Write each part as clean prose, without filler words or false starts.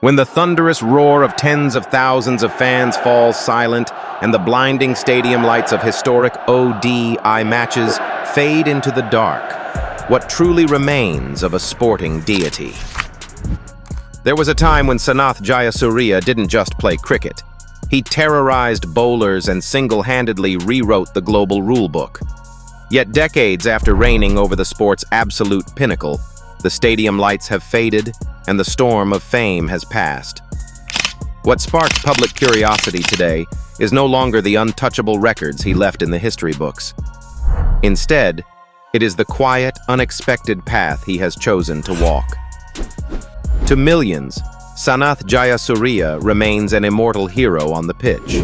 When the thunderous roar of tens of thousands of fans falls silent and the blinding stadium lights of historic ODI matches fade into the dark, what truly remains of a sporting deity? There was a time when Sanath Jayasuriya didn't just play cricket. He terrorized bowlers and single-handedly rewrote the global rulebook. Yet decades after reigning over the sport's absolute pinnacle, the stadium lights have faded and the storm of fame has passed. What sparks public curiosity today is no longer the untouchable records he left in the history books. Instead, it is the quiet, unexpected path he has chosen to walk. To millions, Sanath Jayasuriya remains an immortal hero on the pitch.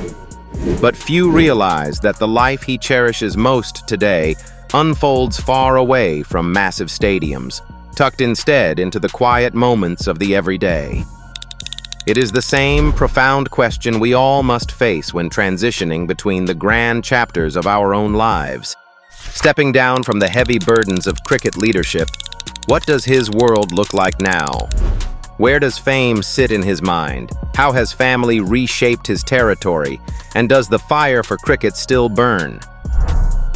But few realize that the life he cherishes most today unfolds far away from massive stadiums, tucked instead into the quiet moments of the everyday. It is the same profound question we all must face when transitioning between the grand chapters of our own lives. Stepping down from the heavy burdens of cricket leadership, what does his world look like now? Where does fame sit in his mind? How has family reshaped his territory? And does the fire for cricket still burn?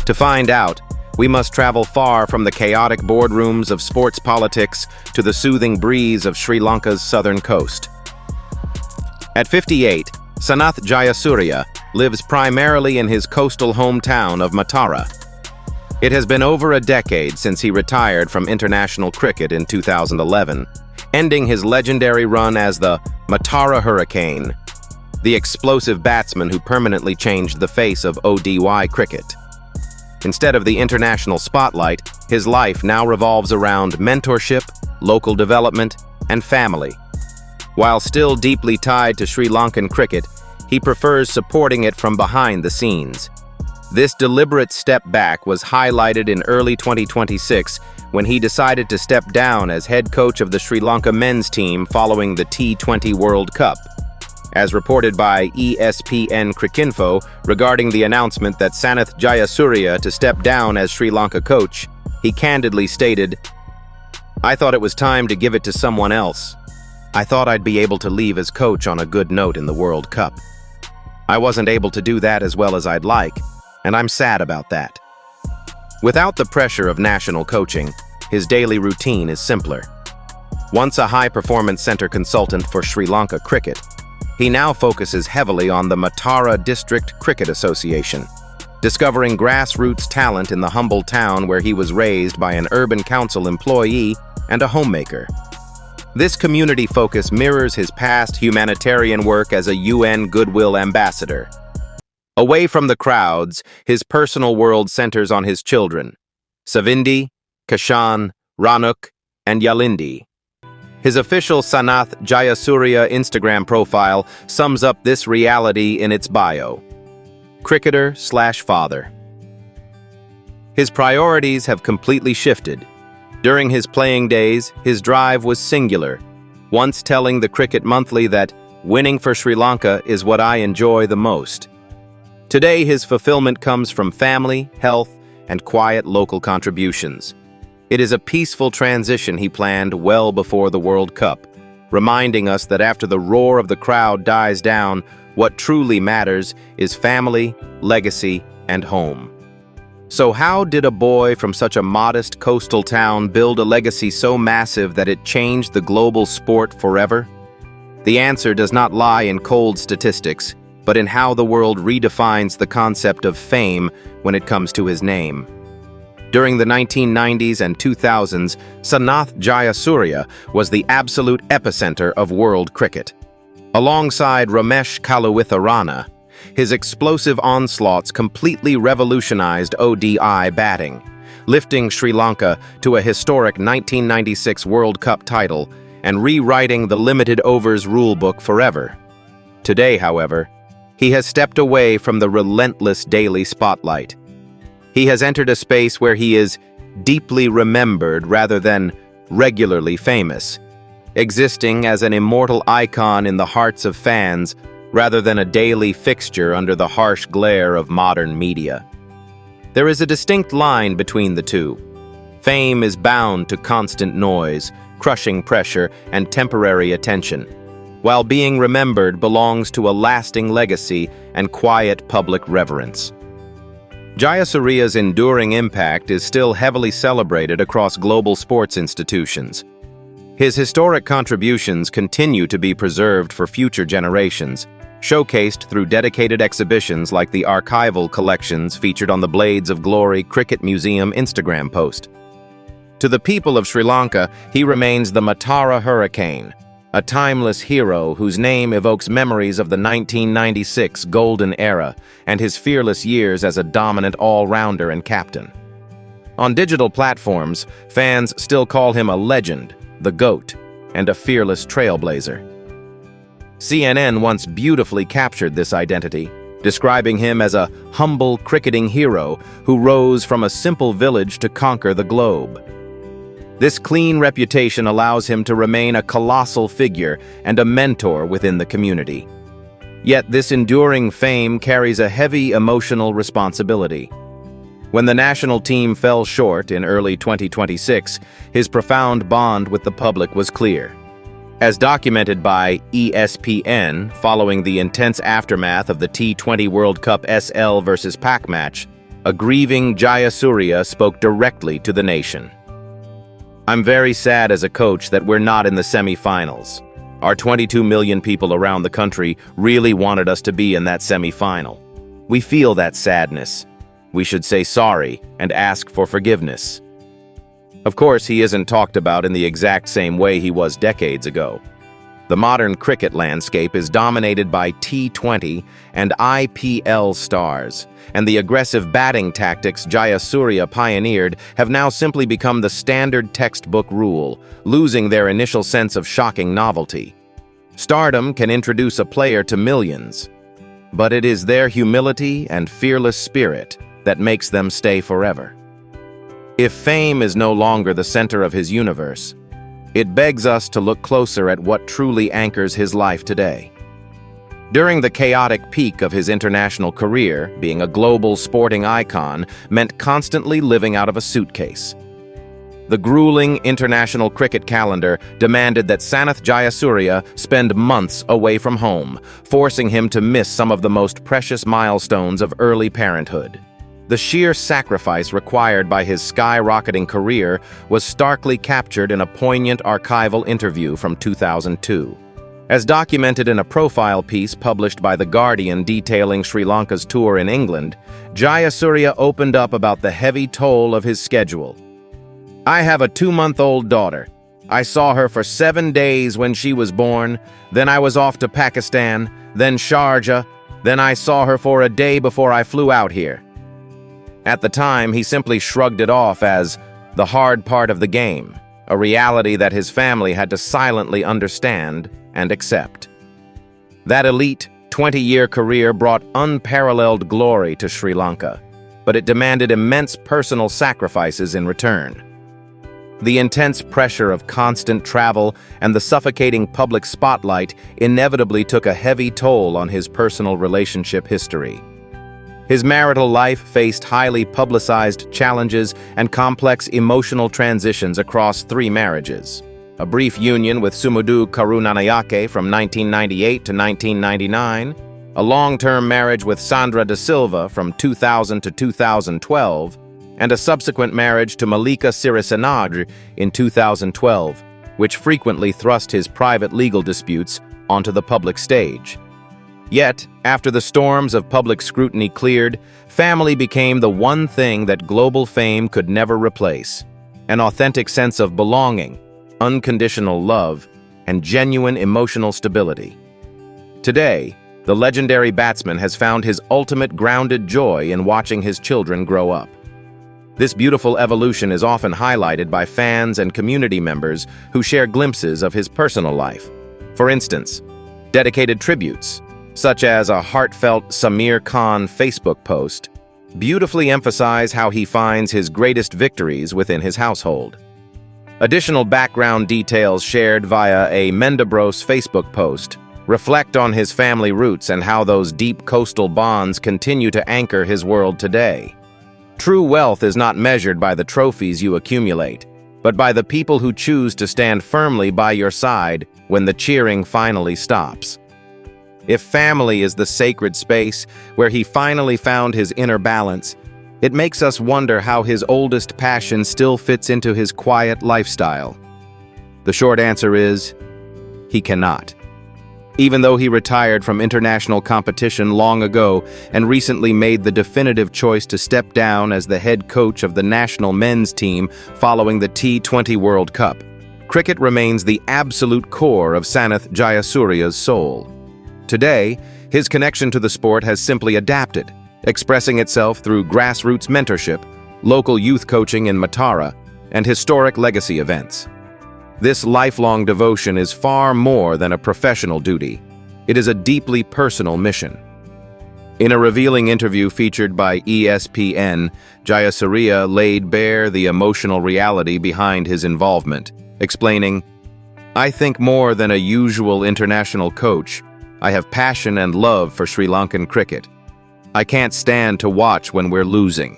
To find out, we must travel far from the chaotic boardrooms of sports politics to the soothing breeze of Sri Lanka's southern coast. At 58, Sanath Jayasuriya lives primarily in his coastal hometown of Matara. It has been over a decade since he retired from international cricket in 2011, ending his legendary run as the Matara Hurricane, the explosive batsman who permanently changed the face of ODI cricket. Instead of the international spotlight, his life now revolves around mentorship, local development, and family. While still deeply tied to Sri Lankan cricket, he prefers supporting it from behind the scenes. This deliberate step back was highlighted in early 2026 when he decided to step down as head coach of the Sri Lanka men's team following the T20 World Cup. As reported by ESPN Cricinfo regarding the announcement that Sanath Jayasuriya to step down as Sri Lanka coach, he candidly stated, "I thought it was time to give it to someone else. I thought I'd be able to leave as coach on a good note in the World Cup. I wasn't able to do that as well as I'd like, and I'm sad about that." Without the pressure of national coaching, his daily routine is simpler. Once a high-performance center consultant for Sri Lanka cricket, he now focuses heavily on the Matara District Cricket Association, discovering grassroots talent in the humble town where he was raised by an urban council employee and a homemaker. This community focus mirrors his past humanitarian work as a UN Goodwill Ambassador. Away from the crowds, his personal world centers on his children, Savindi, Kashan, Ranuk, and Yalindi. His official Sanath Jayasuriya Instagram profile sums up this reality in its bio: cricketer/father. His priorities have completely shifted. During his playing days, his drive was singular, once telling the Cricket Monthly that winning for Sri Lanka is what I enjoy the most. Today, his fulfillment comes from family, health, and quiet local contributions. It is a peaceful transition he planned well before the World Cup, reminding us that after the roar of the crowd dies down, what truly matters is family, legacy, and home. So how did a boy from such a modest coastal town build a legacy so massive that it changed the global sport forever? The answer does not lie in cold statistics, but in how the world redefines the concept of fame when it comes to his name. During the 1990s and 2000s, Sanath Jayasuriya was the absolute epicenter of world cricket. Alongside Ramesh Kalawitharana, his explosive onslaughts completely revolutionized ODI batting, lifting Sri Lanka to a historic 1996 World Cup title and rewriting the limited overs rulebook forever. Today, however, he has stepped away from the relentless daily spotlight. He has entered a space where he is deeply remembered rather than regularly famous, existing as an immortal icon in the hearts of fans rather than a daily fixture under the harsh glare of modern media. There is a distinct line between the two. Fame is bound to constant noise, crushing pressure, and temporary attention. while being remembered belongs to a lasting legacy and quiet public reverence. Jayasuriya's enduring impact is still heavily celebrated across global sports institutions. His historic contributions continue to be preserved for future generations, showcased through dedicated exhibitions like the archival collections featured on the Blades of Glory Cricket Museum Instagram post. To the people of Sri Lanka, he remains the Matara Hurricane, a timeless hero whose name evokes memories of the 1996 golden era and his fearless years as a dominant all-rounder and captain. On digital platforms, fans still call him a legend, the GOAT, and a fearless trailblazer. CNN once beautifully captured this identity, describing him as a humble cricketing hero who rose from a simple village to conquer the globe. This clean reputation allows him to remain a colossal figure and a mentor within the community. Yet this enduring fame carries a heavy emotional responsibility. When the national team fell short in early 2026, his profound bond with the public was clear. As documented by ESPN following the intense aftermath of the T20 World Cup SL vs Pac match, a grieving Jayasuriya spoke directly to the nation. "I'm very sad as a coach that we're not in the semi-finals. Our 22 million people around the country really wanted us to be in that semi-final. We feel that sadness. We should say sorry and ask for forgiveness." Of course, he isn't talked about in the exact same way he was decades ago. The modern cricket landscape is dominated by T20 and IPL stars, and the aggressive batting tactics Jayasuriya pioneered have now simply become the standard textbook rule, losing their initial sense of shocking novelty. Stardom can introduce a player to millions, but it is their humility and fearless spirit that makes them stay forever. If fame is no longer the center of his universe, it begs us to look closer at what truly anchors his life today. During the chaotic peak of his international career, being a global sporting icon meant constantly living out of a suitcase. The grueling international cricket calendar demanded that Sanath Jayasuriya spend months away from home, forcing him to miss some of the most precious milestones of early parenthood. The sheer sacrifice required by his skyrocketing career was starkly captured in a poignant archival interview from 2002. As documented in a profile piece published by The Guardian detailing Sri Lanka's tour in England, Jayasuriya opened up about the heavy toll of his schedule. "I have a 2-month-old daughter. I saw her for 7 days when she was born, then I was off to Pakistan, then Sharjah, then I saw her for a day before I flew out here." At the time, he simply shrugged it off as the hard part of the game, a reality that his family had to silently understand and accept. That elite 20-year career brought unparalleled glory to Sri Lanka, but it demanded immense personal sacrifices in return. The intense pressure of constant travel and the suffocating public spotlight inevitably took a heavy toll on his personal relationship history. His marital life faced highly publicized challenges and complex emotional transitions across 3 marriages. A brief union with Sumudu Karunanayake from 1998 to 1999, a long-term marriage with Sandra De Silva from 2000 to 2012, and a subsequent marriage to Malika Sirisanagri in 2012, which frequently thrust his private legal disputes onto the public stage. Yet, after the storms of public scrutiny cleared, family became the one thing that global fame could never replace: an authentic sense of belonging, unconditional love, and genuine emotional stability. Today, the legendary batsman has found his ultimate grounded joy in watching his children grow up. This beautiful evolution is often highlighted by fans and community members who share glimpses of his personal life. For instance, dedicated tributes, such as a heartfelt Samir Khan Facebook post, beautifully emphasize how he finds his greatest victories within his household. Additional background details shared via a Mendabros Facebook post reflect on his family roots and how those deep coastal bonds continue to anchor his world today. True wealth is not measured by the trophies you accumulate. but by the people who choose to stand firmly by your side when the cheering finally stops. If family is the sacred space where he finally found his inner balance, it makes us wonder how his oldest passion still fits into his quiet lifestyle. The short answer is, he cannot. Even though he retired from international competition long ago and recently made the definitive choice to step down as the head coach of the national men's team following the T20 World Cup, cricket remains the absolute core of Sanath Jayasuriya's soul. Today, his connection to the sport has simply adapted, expressing itself through grassroots mentorship, local youth coaching in Matara, and historic legacy events. This lifelong devotion is far more than a professional duty. It is a deeply personal mission. In a revealing interview featured by ESPN, Jayasuriya laid bare the emotional reality behind his involvement, explaining, "I think more than a usual international coach, I have passion and love for Sri Lankan cricket. I can't stand to watch when we're losing."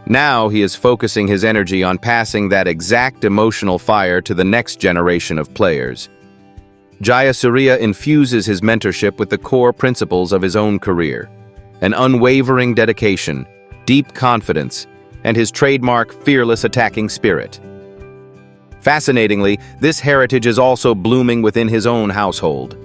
Now he is focusing his energy on passing that exact emotional fire to the next generation of players. Jayasuriya infuses his mentorship with the core principles of his own career: an unwavering dedication, deep confidence, and his trademark fearless attacking spirit. Fascinatingly, this heritage is also blooming within his own household.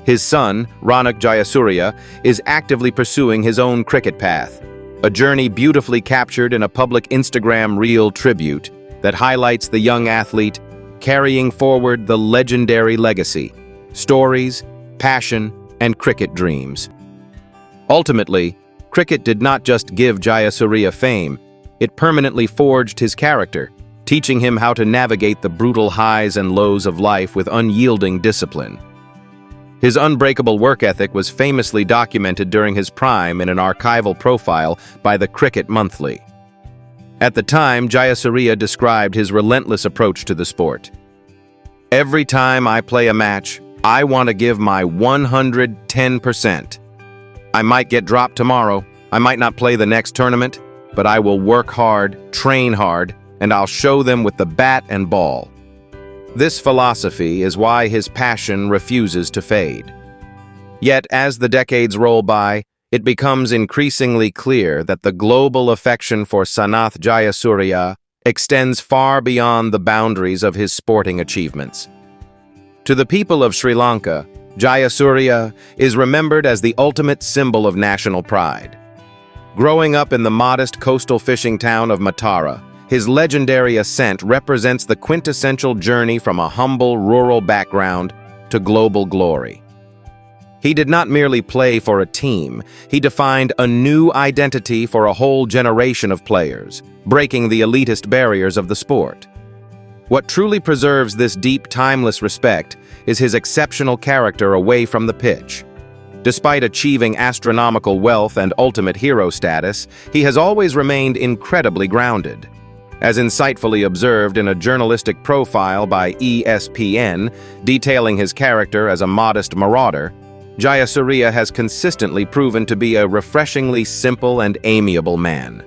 His son, Sanath Jayasuriya, is actively pursuing his own cricket path, a journey beautifully captured in a public Instagram reel tribute that highlights the young athlete carrying forward the legendary legacy, stories, passion, and cricket dreams. Ultimately, cricket did not just give Jayasuriya fame, it permanently forged his character, teaching him how to navigate the brutal highs and lows of life with unyielding discipline. His unbreakable work ethic was famously documented during his prime in an archival profile by the Cricket Monthly. At the time, Jayasuriya described his relentless approach to the sport. "Every time I play a match, I want to give my 110%. I might get dropped tomorrow, I might not play the next tournament, but I will work hard, train hard, and I'll show them with the bat and ball." This philosophy is why his passion refuses to fade. Yet, as the decades roll by, it becomes increasingly clear that the global affection for Sanath Jayasuriya extends far beyond the boundaries of his sporting achievements. To the people of Sri Lanka, Jayasuriya is remembered as the ultimate symbol of national pride. Growing up in the modest coastal fishing town of Matara, his legendary ascent represents the quintessential journey from a humble rural background to global glory. He did not merely play for a team, he defined a new identity for a whole generation of players, breaking the elitist barriers of the sport. What truly preserves this deep, timeless respect is his exceptional character away from the pitch. Despite achieving astronomical wealth and ultimate hero status, he has always remained incredibly grounded. As insightfully observed in a journalistic profile by ESPN detailing his character as a modest marauder, Jayasuriya has consistently proven to be a refreshingly simple and amiable man.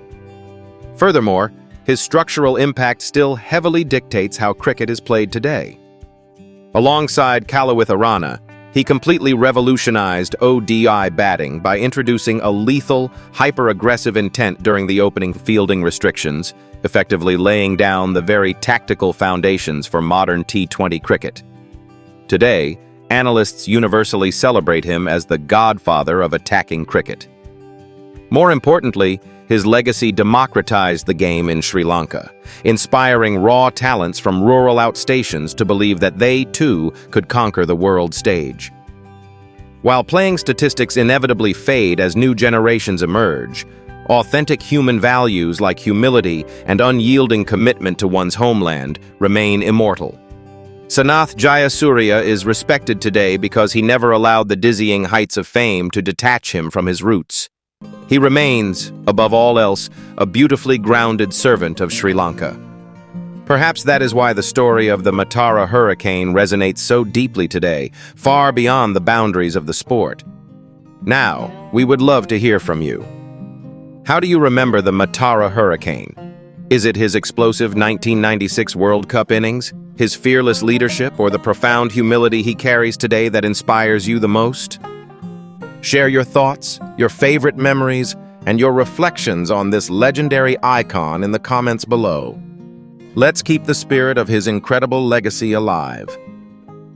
Furthermore, his structural impact still heavily dictates how cricket is played today. Alongside Kalawitharana, he completely revolutionized ODI batting by introducing a lethal, hyper-aggressive intent during the opening fielding restrictions, effectively laying down the very tactical foundations for modern T20 cricket. Today, analysts universally celebrate him as the godfather of attacking cricket. More importantly, his legacy democratized the game in Sri Lanka, inspiring raw talents from rural outstations to believe that they, too, could conquer the world stage. While playing statistics inevitably fade as new generations emerge, authentic human values like humility and unyielding commitment to one's homeland remain immortal. Sanath Jayasuriya is respected today because he never allowed the dizzying heights of fame to detach him from his roots. He remains, above all else, a beautifully grounded servant of Sri Lanka. Perhaps that is why the story of the Matara Hurricane resonates so deeply today, far beyond the boundaries of the sport. Now, we would love to hear from you. How do you remember the Matara Hurricane? Is it his explosive 1996 World Cup innings, his fearless leadership, or the profound humility he carries today that inspires you the most? Share your thoughts, your favorite memories, and your reflections on this legendary icon in the comments below. Let's keep the spirit of his incredible legacy alive.